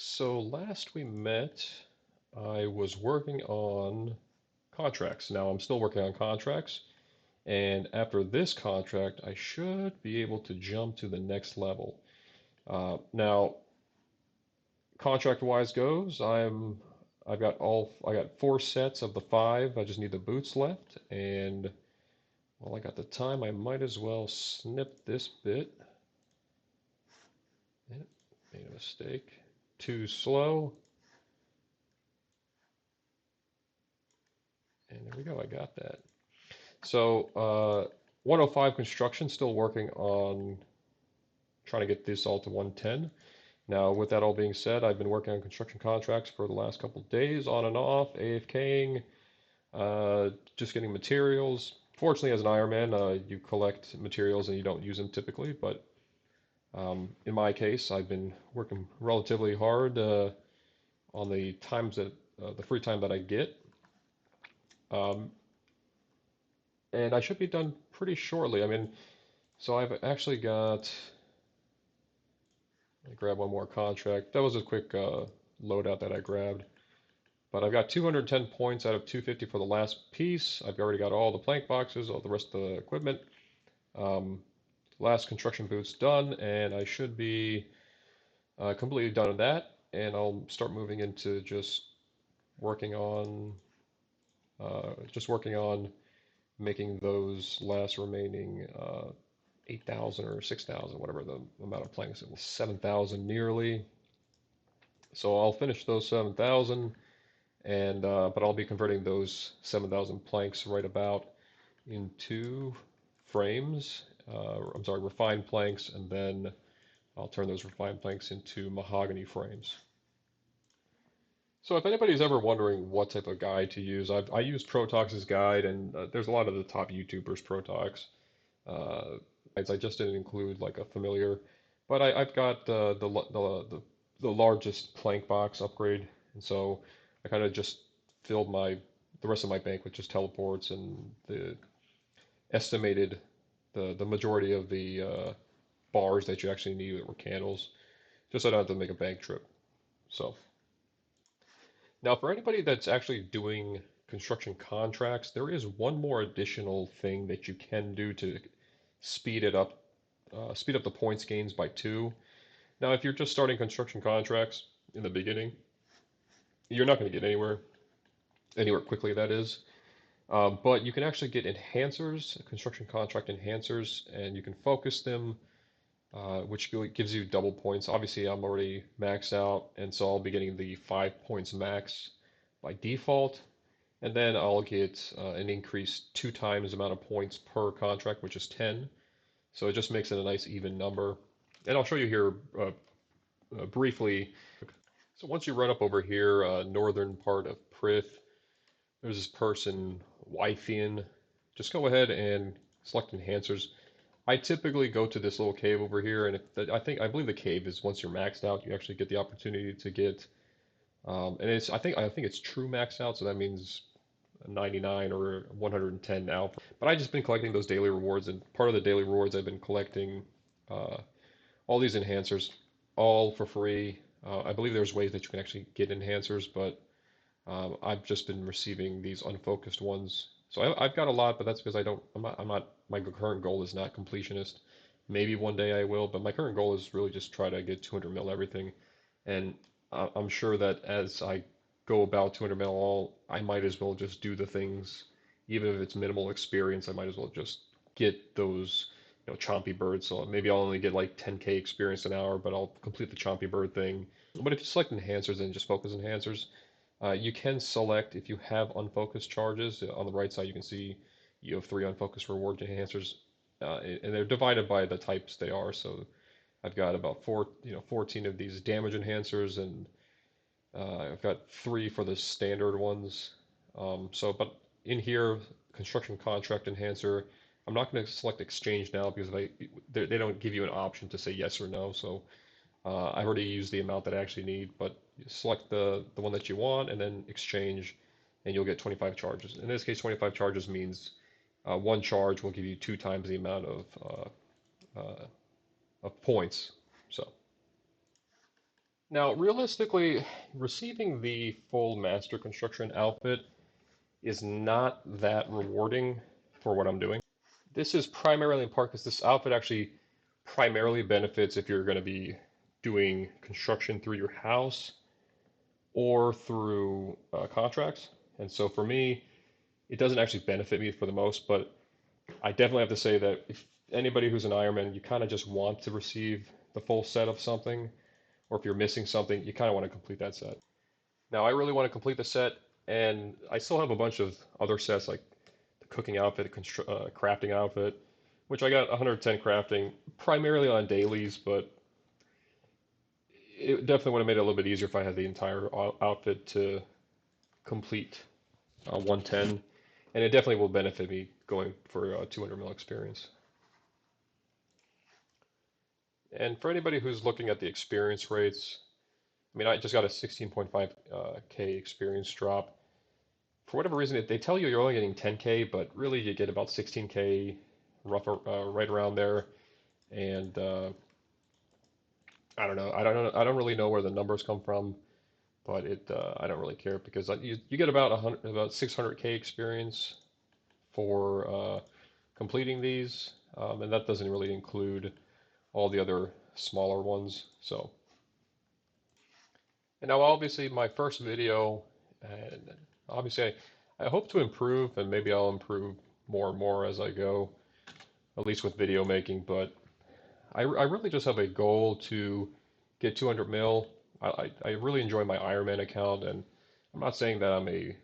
So last we met, I was working on contracts. Now I'm still working on contracts, and after this contract, I should be able to jump to the next level. Now, contract-wise goes, I got four sets of the five. I just need the boots left, and while I got the time, I might as well snip this bit. Yep, made a mistake. Too slow, and there we go. I got that. So, 105 construction, still working on trying to get this all to 110. Now, with that all being said, I've been working on construction contracts for the last couple of days, on and off, AFKing, just getting materials. Fortunately, as an Ironman, you collect materials and you don't use them typically, but in my case, I've been working relatively hard on the free time that I get. Um, and I should be done pretty shortly. I mean, so I've actually got. Let me grab one more contract. That was a quick loadout that I grabbed. But I've got 210 points out of 250 for the last piece. I've already got all the plank boxes, all the rest of the equipment. Um, Last construction boots done, and I should be completely done with that. And I'll start moving into working on just working on making those last remaining 8,000 or 6,000, whatever the amount of planks. It was 7,000 nearly. So I'll finish those 7,000, and but I'll be converting those 7,000 planks right about into frames. I'm sorry, refined planks, and then I'll turn those refined planks into mahogany frames. So if anybody's ever wondering what type of guide to use, I use Protox's guide, and there's a lot of the top YouTubers Protox. I just didn't include like a familiar, but I've got the largest plank box upgrade, and so I kind of just filled the rest of my bank with just teleports and the estimated the majority of the bars that you actually need that were candles, just so I don't have to make a bank trip. So now for anybody that's actually doing construction contracts, there is one more additional thing that you can do to speed it up, speed up the points gains by two. Now, if you're just starting construction contracts in the beginning, you're not going to get anywhere quickly, that is. But you can actually get enhancers, construction contract enhancers, and you can focus them, which gives you double points. Obviously, I'm already maxed out, and so I'll be getting the 5 points max by default. And then I'll get an increase two times the amount of points per contract, which is 10. So it just makes it a nice even number. And I'll show you here briefly. So once you run up over here, northern part of Prith, there's this person, Wyfian. Just go ahead and select enhancers. I typically go to this little cave over here, and I believe the cave is once you're maxed out, you actually get the opportunity to get, and I think it's true maxed out, so that means 99 or 110 now. But I just been collecting those daily rewards, and part of the daily rewards I've been collecting uh, all these enhancers, all for free. I believe there's ways that you can actually get enhancers, but I've just been receiving these unfocused ones. So I've got a lot, but that's because I'm not, my current goal is not completionist. Maybe one day I will, but my current goal is really just try to get 200 mil everything. And I'm sure that as I go about 200 mil all, I might as well just do the things, even if it's minimal experience, I might as well just get those, chompy birds. So maybe I'll only get like 10k experience an hour, but I'll complete the chompy bird thing. But if you select enhancers and just focus enhancers, you can select if you have unfocused charges. On the right side, you can see you have three unfocused reward enhancers, and they're divided by the types they are. So I've got about 14 of these damage enhancers, and I've got three for the standard ones. But in here, construction contract enhancer, I'm not going to select exchange now because they don't give you an option to say yes or no. So I've already used the amount that I actually need, but you select the one that you want and then exchange, and you'll get 25 charges. In this case, 25 charges means one charge will give you two times the amount uh, of points. So Now, realistically, receiving the full Master Construction outfit is not that rewarding for what I'm doing. This is primarily in part because this outfit actually primarily benefits if you're going to be doing construction through your house or through contracts. And so for me, it doesn't actually benefit me for the most, but I definitely have to say that if anybody who's an Ironman, you kind of just want to receive the full set of something, or if you're missing something, you kind of want to complete that set. Now, I really want to complete the set, and I still have a bunch of other sets like the cooking outfit, crafting outfit, which I got 110 crafting, primarily on dailies, but it definitely would have made it a little bit easier if I had the entire outfit to complete 110, and it definitely will benefit me going for 200 mil experience. And for anybody who's looking at the experience rates, I mean, I just got a 16.5K experience drop. For whatever reason, they tell you you're only getting 10K, but really you get about 16K, right around there. And I don't know. I don't know. I don't really know where the numbers come from, but I don't really care because you get about 100, about 600K experience for completing these, and that doesn't really include all the other smaller ones. So, and now obviously my first video, and obviously I hope to improve, and maybe I'll improve more and more as I go, at least with video making. But I really just have a goal to get 200 mil. I really enjoy my Ironman account, and I'm not saying that I'm a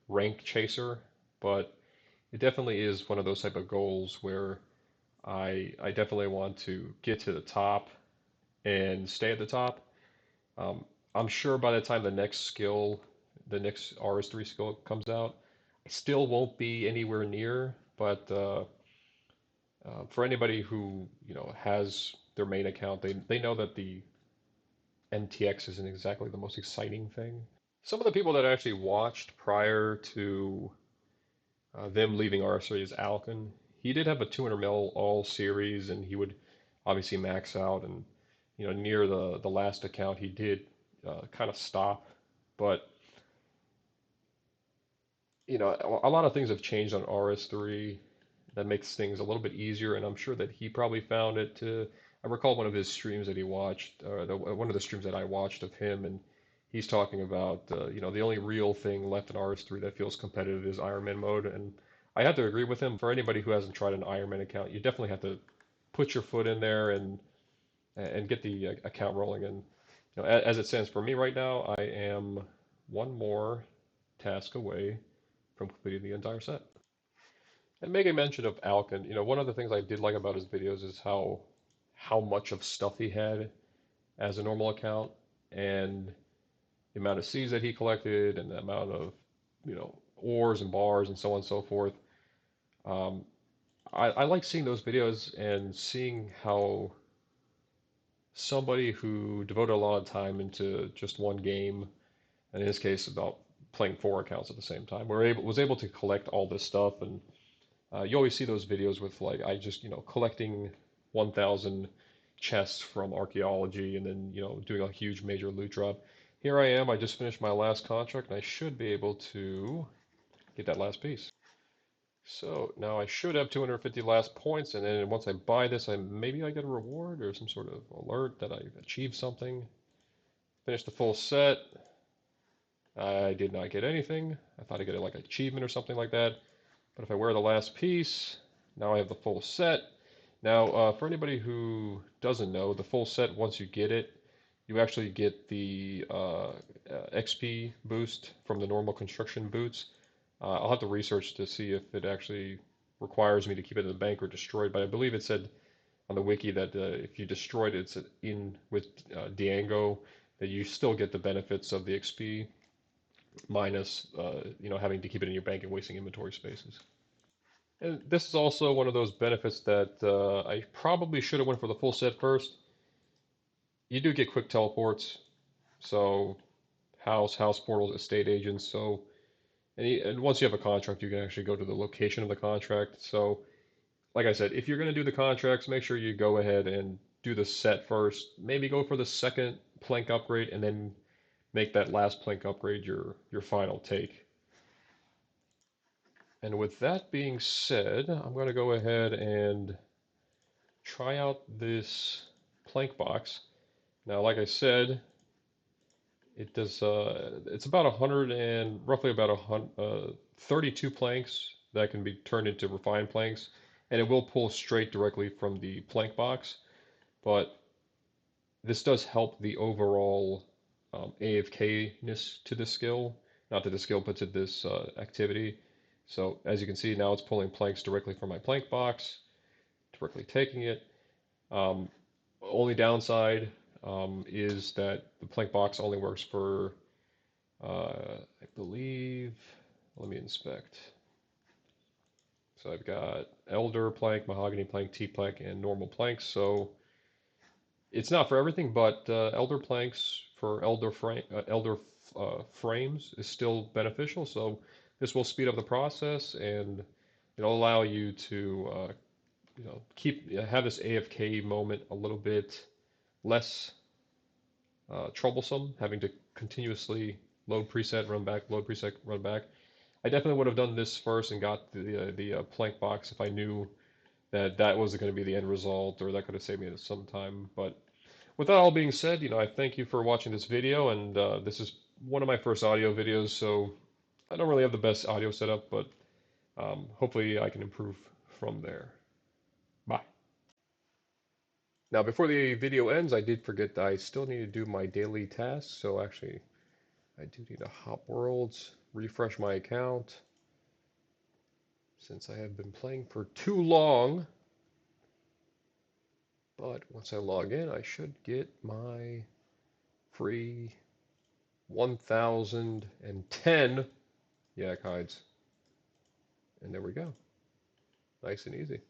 rank chaser, but it definitely is one of those type of goals where I definitely want to get to the top and stay at the top. Um, I'm sure by the time the next RS3 skill comes out, I still won't be anywhere near. But for anybody who has their main account, they know that the NTX isn't exactly the most exciting thing. Some of the people that I actually watched prior to them leaving RS3 is Alkin. He did have a 200 mil all series, and he would obviously max out. And near the last account, he did kind of stop. But a lot of things have changed on RS3 that makes things a little bit easier, and I'm sure that he probably found it to. I recall one of his streams that he watched, one of the streams that I watched of him, and he's talking about the only real thing left in RS3 that feels competitive is Ironman mode, and I have to agree with him. For anybody who hasn't tried an Ironman account, you definitely have to put your foot in there and get the account rolling. And as it stands for me right now, I am one more task away from completing the entire set. And making mention of Alkin, one of the things I did like about his videos is how much of stuff he had as a normal account, and the amount of seeds that he collected, and the amount of ores and bars and so on and so forth. Um, I like seeing those videos and seeing how somebody who devoted a lot of time into just one game, and in this case about playing four accounts at the same time, was able to collect all this stuff. And you always see those videos with like I just collecting 1,000 chests from archaeology, and then doing a huge major loot drop. Here I am. I just finished my last contract, and I should be able to get that last piece. So now I should have 250 last points, and then once I buy this, maybe I get a reward or some sort of alert that I achieved something. Finished the full set. I did not get anything. I thought I'd get like an achievement or something like that. But if I wear the last piece, now I have the full set. Now, for anybody who doesn't know, the full set, once you get it, you actually get the XP boost from the normal construction boots. I'll have to research to see if it actually requires me to keep it in the bank or destroyed, but I believe it said on the wiki that if you destroyed it, it's in with Diango, that you still get the benefits of the XP minus having to keep it in your bank and wasting inventory spaces. And this is also one of those benefits that I probably should have went for the full set first. You do get quick teleports, so house portals, estate agents. So and once you have a contract, you can actually go to the location of the contract. So like I said, if you're going to do the contracts, make sure you go ahead and do the set first. Maybe go for the second plank upgrade and then make that last plank upgrade your final take. And with that being said, I'm going to go ahead and try out this plank box. Now, like I said, it does. It's about 100 and roughly about 32 planks that can be turned into refined planks, and it will pull straight directly from the plank box. But this does help the overall AFK-ness to the skill, not to the skill, but to this activity. So as you can see, now it's pulling planks directly from my plank box, directly taking it. Um, Only downside is that the plank box only works for, I believe, let me inspect. So I've got elder plank, mahogany plank, T plank, and normal planks. So it's not for everything, but elder planks for elder frames is still beneficial. So this will speed up the process, and it'll allow you to keep have this AFK moment a little bit less troublesome, having to continuously load preset, run back, load preset, run back. I definitely would have done this first and got the plank box if I knew that that was going to be the end result, or that could have saved me some time. But with that all being said, I thank you for watching this video, and this is one of my first audio videos, so I don't really have the best audio setup, but hopefully I can improve from there. Bye. Now, before the video ends, I did forget that I still need to do my daily tasks, so actually I do need to hop worlds, refresh my account, since I have been playing for too long. But once I log in, I should get my free 1010 yak hides. And there we go. Nice and easy.